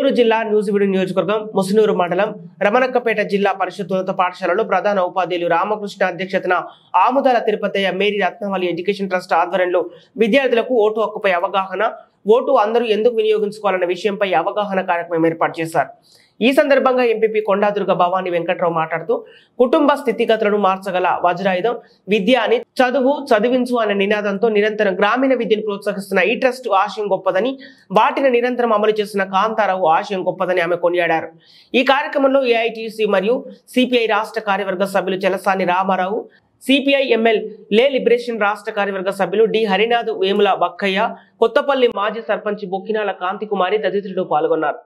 ఏలూరు జిల్లా న్యూజివీడు నియోజకవర్గం ముసునూరు మండలం రమణక్కపేట జిల్లా పరిషత్ ఉన్నత పాఠశాలలో ప్రధాన ఉపాధ్యాయులు రామకృష్ణ అధ్యక్షతన ఆముదాల Tirupathaiah Mary Ratnavali education trust ఆధ్వర్యంలో విద్యార్థులకు ఓటు హక్కుపై అవగాహన, ఓటు అందరూ ఎందుకు వినియోగించుకోవాలన్న విషయంపై అవగాహన కార్యక్రమం ఏర్పాటు చేశారు. ఈ సందర్భంగా ఎంపీపీ కొండాదుర్గ భవానీ వెంకట్రావు మాట్లాడుతూ కుటుంబ స్థితిగతులను మార్చగల వజ్రాయుధం విద్య అని, చదువు చదివించు అనే నినాదంతో నిరంతరం గ్రామీణ విద్యను ప్రోత్సహిస్తున్న ఈ ట్రస్ట్ ఆశయం గొప్పదని, వాటిని నిరంతరం అమలు చేస్తున్న కాంతారావు ఆశయం గొప్పదని ఆమె కొనియాడారు. ఈ కార్యక్రమంలో ఏఐటీసీ మరియు సిపిఐ రాష్ట్ర కార్యవర్గ సభ్యులు చెలసాని రామారావు, సిపిఐ ఎంఎల్ లే లిబరేషన్ రాష్ట్ర కార్యవర్గ సభ్యులు డి హరినాథ్, వేముల బక్కయ్య, కొత్తపల్లి మాజీ సర్పంచ్ బొక్కినాల కాంతికుమారి తదితరులు పాల్గొన్నారు.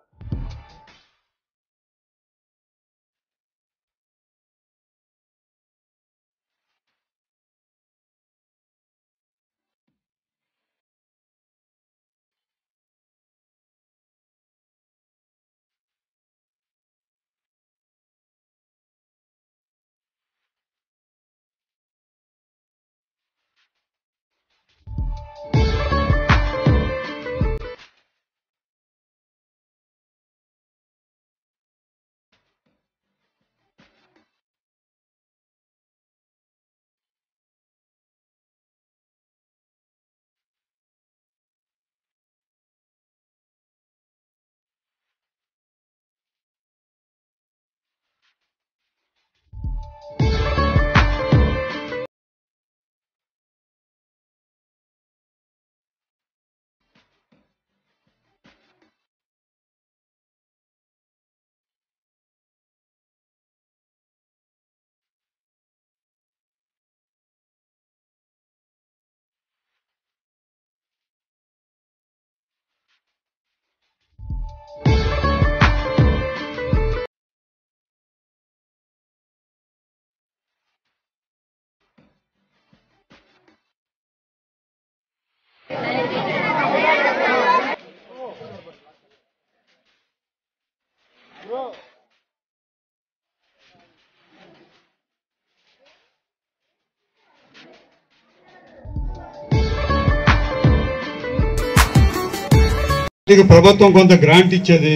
ప్రభుత్వం కొంత గ్రాంట్ ఇచ్చేది,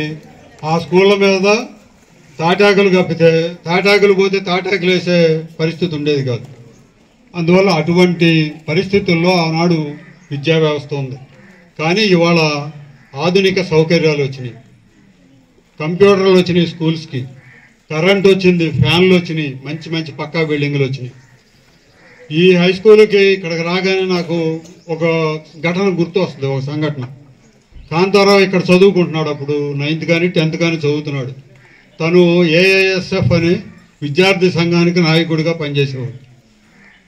ఆ స్కూళ్ళ మీద తాటాకులు కప్పితే తాటాకులు పోతే తాటాకులు వేసే పరిస్థితి ఉండేది కాదు. అందువల్ల అటువంటి పరిస్థితుల్లో ఆనాడు విద్యా వ్యవస్థ ఉంది. కానీ ఇవాళ ఆధునిక సౌకర్యాలు వచ్చినాయి, కంప్యూటర్లు వచ్చినాయి, స్కూల్స్కి కరెంట్ వచ్చింది, ఫ్యాన్లు వచ్చినాయి, మంచి మంచి పక్కా బిల్డింగ్లు వచ్చినాయి. ఈ హై స్కూల్కి ఇక్కడికి రాగానే నాకు ఒక ఘటన గుర్తు వస్తుంది, ఒక సంఘటన. కాంతారావు ఇక్కడ చదువుకుంటున్నాడు, అప్పుడు 9th కానీ 10th కానీ చదువుతున్నాడు. తను ఏఐఎస్ఎఫ్ అనే విద్యార్థి సంఘానికి నాయకుడిగా పనిచేసేవాడు.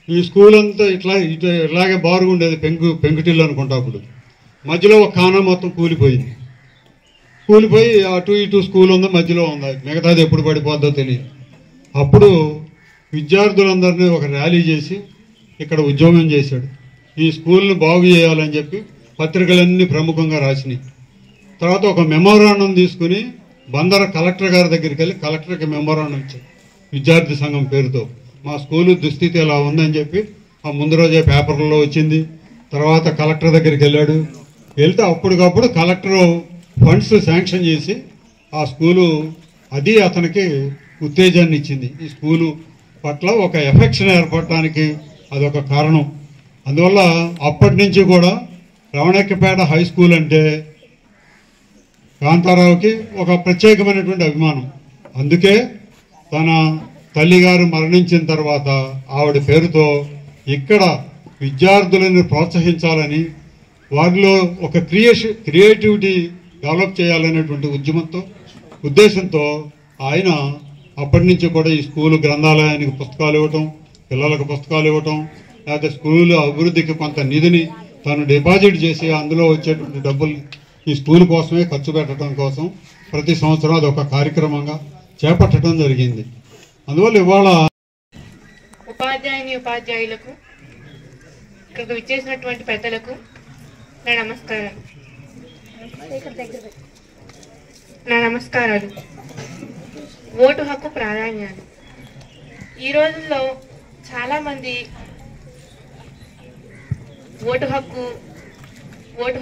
ఈ స్కూల్ అంతా ఇట్లాగే బారుగుండేది, పెంకుటిల్లు అనుకుంటా. అప్పుడు మధ్యలో ఒక ఖానా మొత్తం కూలిపోయింది. కూలిపోయి అటు ఇటు స్కూల్ ఉందో మధ్యలో ఉంది, మిగతాది ఎప్పుడు పడిపోద్దో తెలియదు. అప్పుడు విద్యార్థులందరినీ ఒక ర్యాలీ చేసి ఇక్కడ ఉద్యోగం చేశాడు. ఈ స్కూల్ని బాగు చేయాలని చెప్పి పత్రికలన్నీ ప్రముఖంగా రాసినాయి. తర్వాత ఒక మెమోరాండం తీసుకుని బందర కలెక్టర్ గారి దగ్గరికి వెళ్ళి కలెక్టర్కి మెమోరాండం ఇచ్చాడు విద్యార్థి సంఘం పేరుతో. మా స్కూలు దుస్థితి ఎలా ఉందని చెప్పి ఆ ముందు రోజే పేపర్లలో వచ్చింది. తర్వాత కలెక్టర్ దగ్గరికి వెళ్ళాడు. వెళ్తే అప్పటికప్పుడు కలెక్టర్ ఫండ్స్ శాంక్షన్ చేసి ఆ స్కూలు అది అతనికి ఉత్తేజాన్ని ఇచ్చింది. ఈ స్కూలు పట్ల ఒక ఎఫెక్షన్ ఏర్పడటానికి అదొక కారణం. అందువల్ల అప్పటి నుంచి కూడా రమణక్కపేట హై స్కూల్ అంటే కాంతారావుకి ఒక ప్రత్యేకమైనటువంటి అభిమానం. అందుకే తన తల్లిగారు మరణించిన తర్వాత ఆవిడ పేరుతో ఇక్కడ విద్యార్థులను ప్రోత్సహించాలని, వారిలో ఒక క్రియేటివిటీ డెవలప్ చేయాలనేటువంటి ఉద్దేశంతో ఆయన అప్పటి నుంచి కూడా ఈ స్కూలు గ్రంథాలయానికి పుస్తకాలు ఇవ్వటం, పిల్లలకు పుస్తకాలు ఇవ్వటం, లేకపోతే స్కూలు అభివృద్ధికి కొంత నిధిని తను డిపాజిట్ చేసి అందులో వచ్చేటువంటి డబ్బుల్ని ఈ స్కూల్ కోసమే ఖర్చు పెట్టడం కోసం ప్రతి సంవత్సరం అది ఒక కార్యక్రమంగా చేపట్టడం జరిగింది. అందువల్ల ఇవాళ ఉపాధ్యాయులకు ఇక్కడికి విచ్చేసినటువంటి పెద్దలకు నా నమస్కారాలు. ఓటు హక్కు ప్రాధాన్యాలు. ఈ రోజుల్లో చాలామంది ఓటు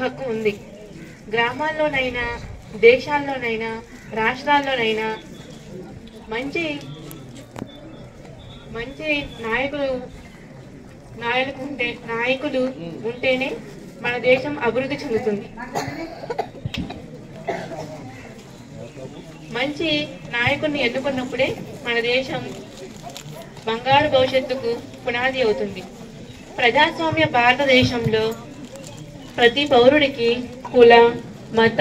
హక్కు ఉంది. గ్రామాల్లోనైనా దేశాల్లోనైనా రాష్ట్రాల్లోనైనా మంచి మంచి నాయకులు ఉంటేనే మన దేశం అభివృద్ధి చెందుతుంది. మంచి నాయకుడిని ఎన్నుకున్నప్పుడే మన దేశం బంగారు భవిష్యత్తుకు పునాది అవుతుంది. ప్రజాస్వామ్య భారతదేశంలో ప్రతి పౌరుడికి కుల, మత,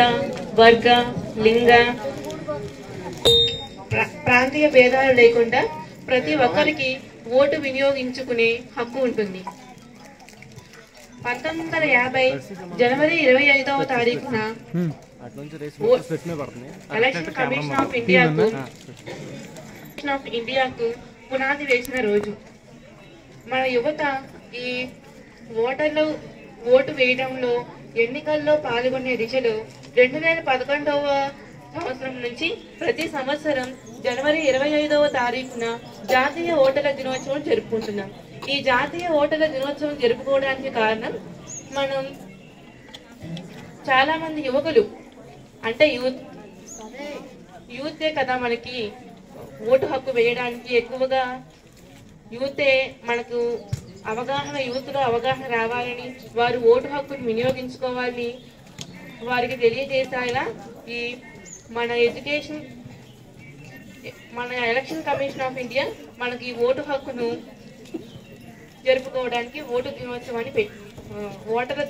వర్గ, లింగ, ప్రాంతీయ భేదాలు లేకుండా ప్రతి ఒక్కరికి ఓటు వినియోగించుకునే హక్కు ఉంటుంది. 1950 జనవరి 25వ తారీఖున ఎలక్షన్ కమిషన్ ఆఫ్ ఇండియాకు పునాది వేసిన రోజు. మన యువత ఈ ఓటు వేయడంలో, ఎన్నికల్లో పాల్గొనే దిశలో 2011వ సంవత్సరం నుంచి ప్రతి సంవత్సరం జనవరి 25వ తారీఖున జాతీయ ఓటర్ల దినోత్సవం జరుపుకుంటున్నాం. ఈ జాతీయ ఓటర్ల దినోత్సవం జరుపుకోవడానికి కారణం, మనం చాలా మంది యువకులు అంటే యూతే కదా మనకి ఓటు హక్కు వేయడానికి ఎక్కువగా యూతే మనకు యూత్లో అవగాహన రావాలని, వారు ఓటు హక్కును వినియోగించుకోవాలని వారికి తెలియజేసేలా ఈ మన ఎలక్షన్ కమిషన్ ఆఫ్ ఇండియా మనకి ఓటు హక్కును జరుపుకోవడానికి ఓటర్ల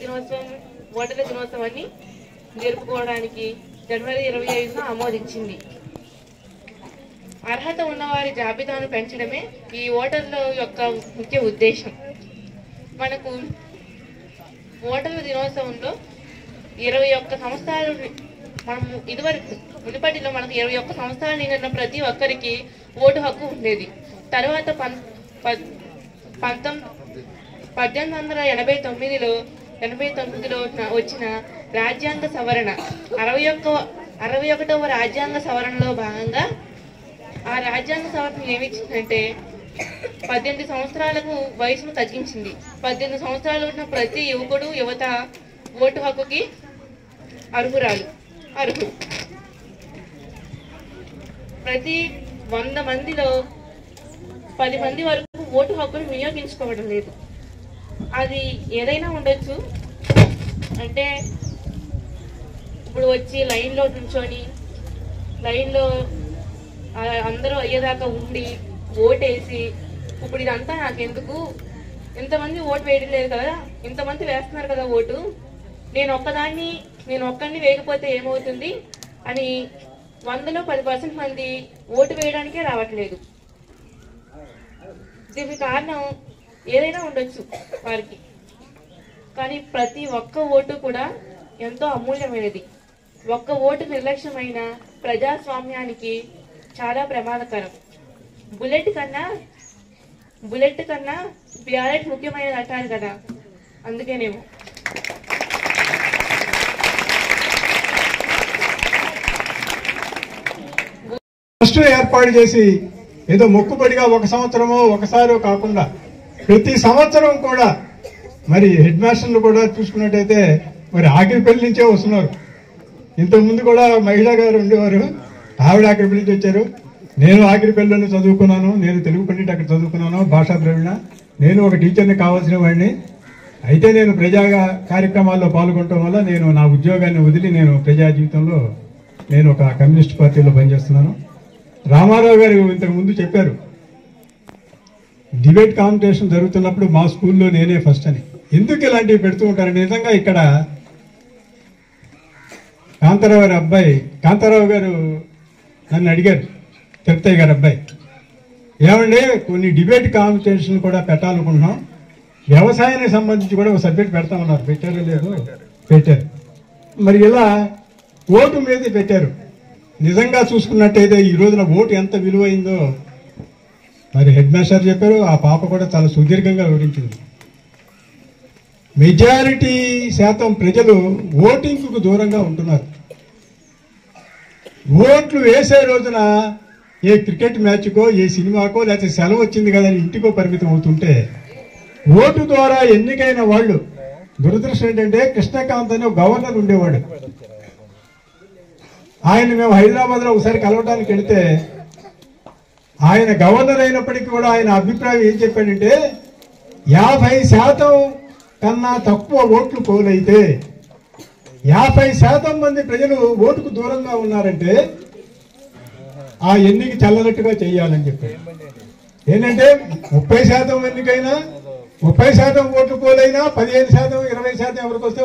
దినోత్సవాన్ని జరుపుకోవడానికి జనవరి 25న ఆమోదించింది. అర్హత ఉన్నవారి జాబితాను పెంచడమే ఈ ఓటర్ల యొక్క ముఖ్య ఉద్దేశం. మనకు ఓటర్ల దినోత్సవంలో 21 సంవత్సరాలు, మనం మునుపటిలో మనకు 21 సంవత్సరాలు నిండిన ప్రతి ఒక్కరికి ఓటు హక్కు ఉండేది. తర్వాత 1889లో వచ్చిన రాజ్యాంగ సవరణ, 61వ రాజ్యాంగ సవరణలో భాగంగా ఆ రాజ్యాంగ సవరణ ఏమిచ్చిందంటే 18 సంవత్సరాలకు వయసును తగ్గించింది. 18 సంవత్సరాలు ఉన్న ప్రతి యువకుడు, యువత ఓటు హక్కుకి అర్హులు. ప్రతి 100 మందిలో 10 మంది వరకు ఓటు హక్కును వినియోగించుకోవడం లేదు. అది ఏదైనా ఉండొచ్చు. అంటే ఇప్పుడు వచ్చి లైన్లో నుంచొని లైన్లో అందరూ అయ్యేదాకా ఉండి ఓటేసి, ఇప్పుడు ఇదంతా నాకెందుకు, ఇంతమంది ఓటు వేయడం లేదు కదా, ఇంతమంది వేస్తున్నారు కదా ఓటు, నేను ఒక్కడిని వేయకపోతే ఏమవుతుంది అని 100లో 10% మంది ఓటు వేయడానికే రావట్లేదు. దీనికి కారణం ఏదైనా ఉండొచ్చు వారికి, కానీ ప్రతి ఒక్క ఓటు కూడా ఎంతో అమూల్యమైనది. ఒక్క ఓటు నిర్లక్ష్యమైన ప్రజాస్వామ్యానికి చాలా ప్రమాదకరం. బుల్లెట్ కన్నా బ్యాలెట్ ముఖ్యమైనది అంటారు కదా, అందుకేనేమో. ట్రస్ట్ ఏర్పాటు చేసి ఏదో మొక్కుబడిగా ఒక సంవత్సరమో ఒకసారో కాకుండా ప్రతి సంవత్సరం కూడా, మరి హెడ్ మాస్టర్లు కూడా చూసుకున్నట్టయితే మరి ఆకిరిపల్లి నుంచే వస్తున్నారు. ఇంతకుముందు కూడా మహిళా గారు ఉండేవారు, ఆవిడ ఆకిరిపల్లి నుంచి వచ్చారు. నేను ఆకిరిపల్లిలోనే చదువుకున్నాను, నేను తెలుగు పండిట్ అక్కడ చదువుకున్నాను, భాషా ద్రవిణ. నేను ఒక టీచర్ని కావాల్సిన వాడిని. అయితే నేను ప్రజా కార్యక్రమాల్లో పాల్గొనడం వల్ల నేను నా ఉద్యోగాన్ని వదిలి నేను ప్రజా జీవితంలో నేను ఒక కమ్యూనిస్ట్ పార్టీలో పనిచేస్తున్నాను. రామారావు గారు ఇంతకు ముందు చెప్పారు, డిబేట్ కాంపిటీషన్ జరుగుతున్నప్పుడు మా స్కూల్లో నేనే ఫస్ట్ అని. ఎందుకు ఇలాంటివి పెడుతూ ఉంటారు? నిజంగా ఇక్కడ కాంతారావు గారు నన్ను అడిగారు, తిరుపతి గారు అబ్బాయి, ఏమంటే కొన్ని డిబేట్ కాంపిటీషన్ కూడా పెట్టాలనుకుంటున్నాం, వ్యవసాయానికి సంబంధించి కూడా ఒక సబ్జెక్ట్ పెడతామన్నారు. పెట్టారో లేదో పెట్టారు. మరి ఇలా ఓటు మీద పెట్టారు. నిజంగా చూసుకున్నట్టయితే ఈ రోజున ఓటు ఎంత విలువైందో మరి హెడ్ మాస్టర్ చెప్పారు. ఆ పాప కూడా చాలా సుదీర్ఘంగా వివరించింది. మెజారిటీ శాతం ప్రజలు ఓటింగ్కు దూరంగా ఉంటున్నారు. ఓట్లు వేసే రోజున ఏ క్రికెట్ మ్యాచ్కో, ఏ సినిమాకో, లేకపోతే సెలవు వచ్చింది కదా అని ఇంటికో పరిమితం అవుతుంటే, ఓటు ద్వారా ఎన్నికైన వాళ్ళు, దురదృష్టం ఏంటంటే కృష్ణకాంత్ అనే గవర్నర్ ఉండేవాడు. ఆయన మేము హైదరాబాద్ లో ఒకసారి కలవడానికి వెళితే ఆయన గవర్నర్ అయినప్పటికీ కూడా ఆయన అభిప్రాయం ఏం చెప్పాడంటే 50% కన్నా తక్కువ ఓట్లు పోలైతే 50% మంది ప్రజలు ఓటుకు దూరంగా ఉన్నారంటే ఆ ఎన్నిక చల్లనట్టుగా చేయాలని చెప్పారు. ఏంటంటే 30% ఎన్నికైనా 30% ఓట్లు పోలైనా 15% 20% ఎవరికి వస్తే